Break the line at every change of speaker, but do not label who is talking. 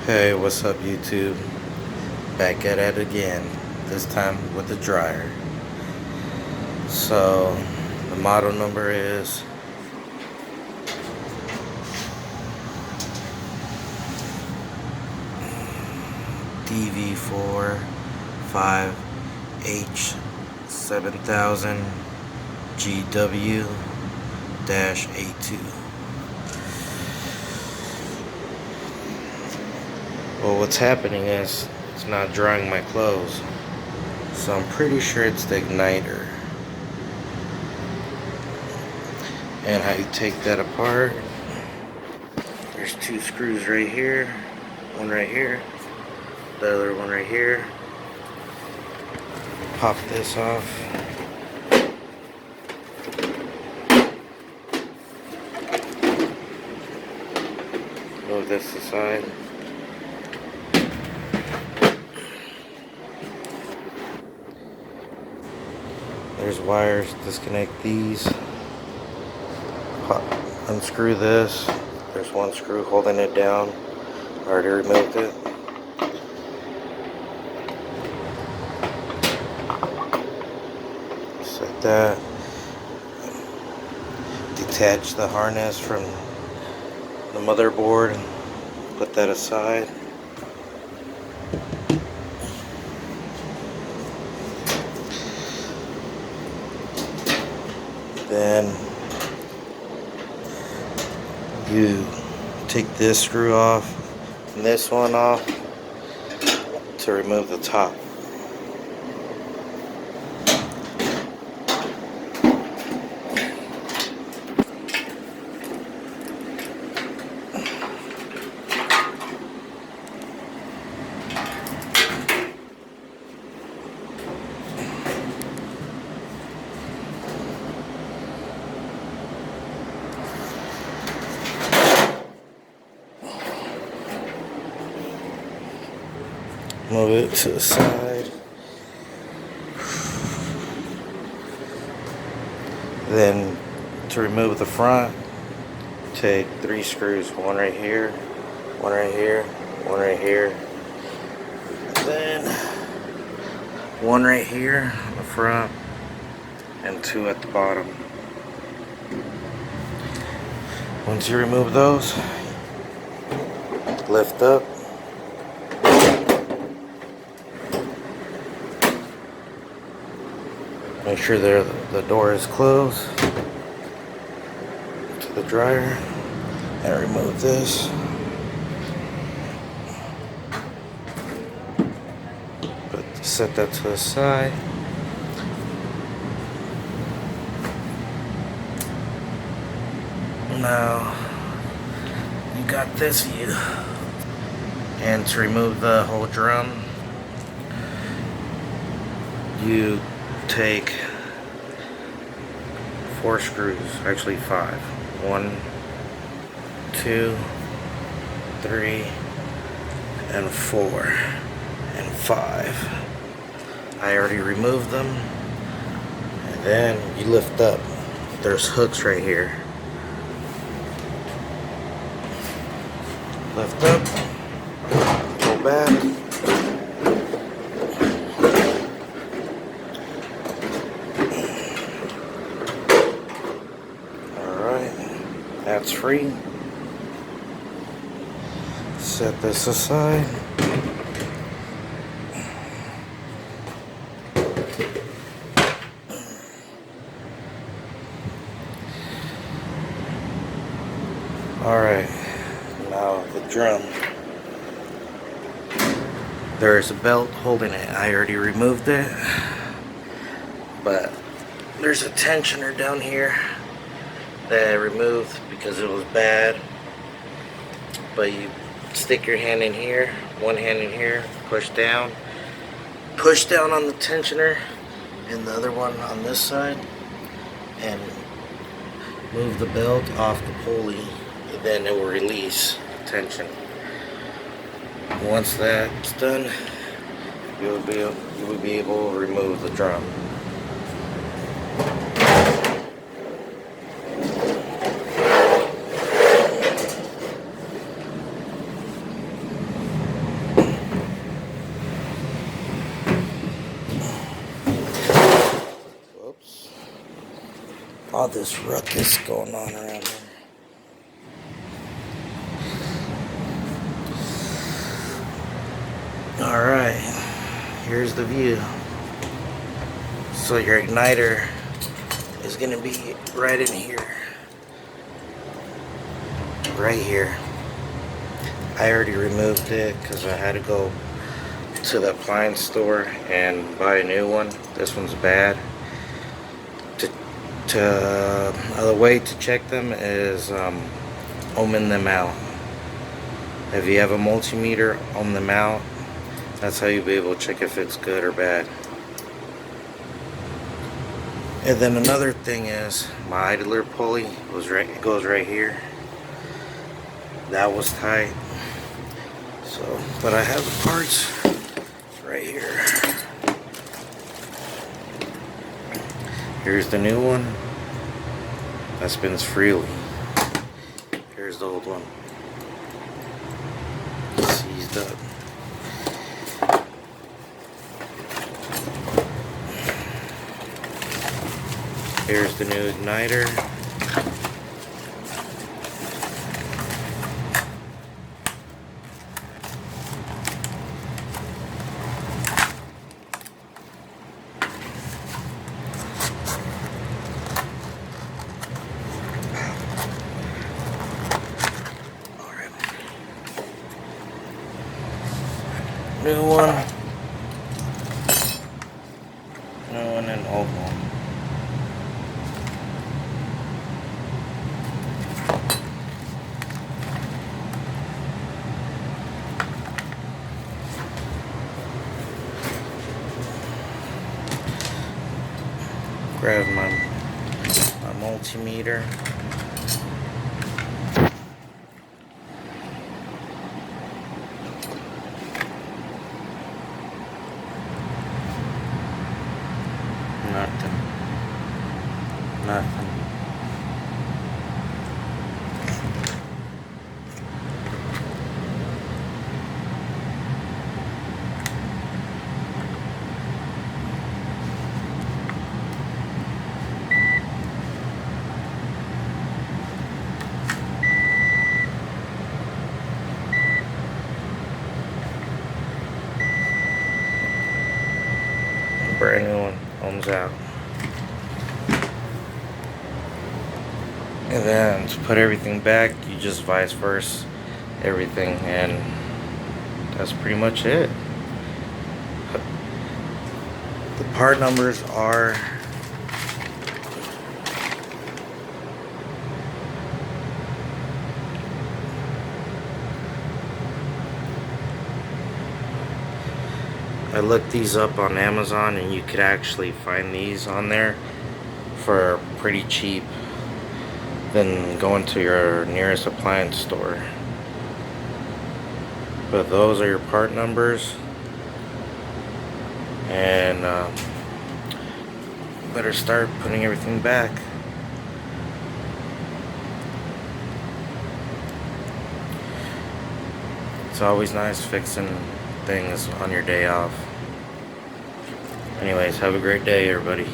Hey, what's up YouTube? Back at it again, this time with the dryer. So, the model number is DV45H7000GW-A2. Well, what's happening is it's not drying my clothes, so I'm pretty sure it's the igniter. And how you take that apart, there's two screws right here, one right here, the other one right here. Pop this off. Move this aside. There's wires, disconnect these. Unscrew this. There's one screw holding it down. Already removed it. Set that. Detach the harness from the motherboard. Put that aside. Then you take this screw off and this one off to remove the top. Move it to the side. Then to remove the front, take 3 screws, one right here, one right here, one right here, then one right here on the front and 2 at the bottom. Once you remove those, lift up. Make sure the door is closed to the dryer and remove this. Set that to the side. Now you got this view. And to remove the whole drum, you take 4 screws, actually 5. 1, 2, 3, and 4, and 5. I already removed them. And then you lift up. There's hooks right here. Lift up, go back. That's free. Set this aside. Alright, now the drum. There's a belt holding it. I already removed it, but there's a tensioner down here that I removed because it was bad. But you stick your hand in here, one hand in here, push down on the tensioner, and the other one on this side, and move the belt off the pulley, and then it will release tension. Once that's done, you will be able to remove the drum. all this ruckus going on around here. Alright, here's the view. So your igniter is going to be right in here. Right here. I already removed it because I had to go to the appliance store and buy a new one. This one's bad. The way to check them is ohming them out. If you have a multimeter, ohm them out. That's how you'll be able to check if it's good or bad. And then another thing is my idler pulley goes right here. That was tight. So, but I have the parts right here. Here's the new one that spins freely. Here's the old one. Seized up. Here's the new igniter. New one and old one. Grab my multimeter. Nothing. Brand new one, ohms out. And then to put everything back, you just vice versa everything, and that's pretty much it. The part numbers are I looked these up on Amazon, and you could actually find these on there for pretty cheap than going to your nearest appliance store. But those are your part numbers, and better start putting everything back. It's always nice fixing things on your day off. Anyways, have a great day, everybody.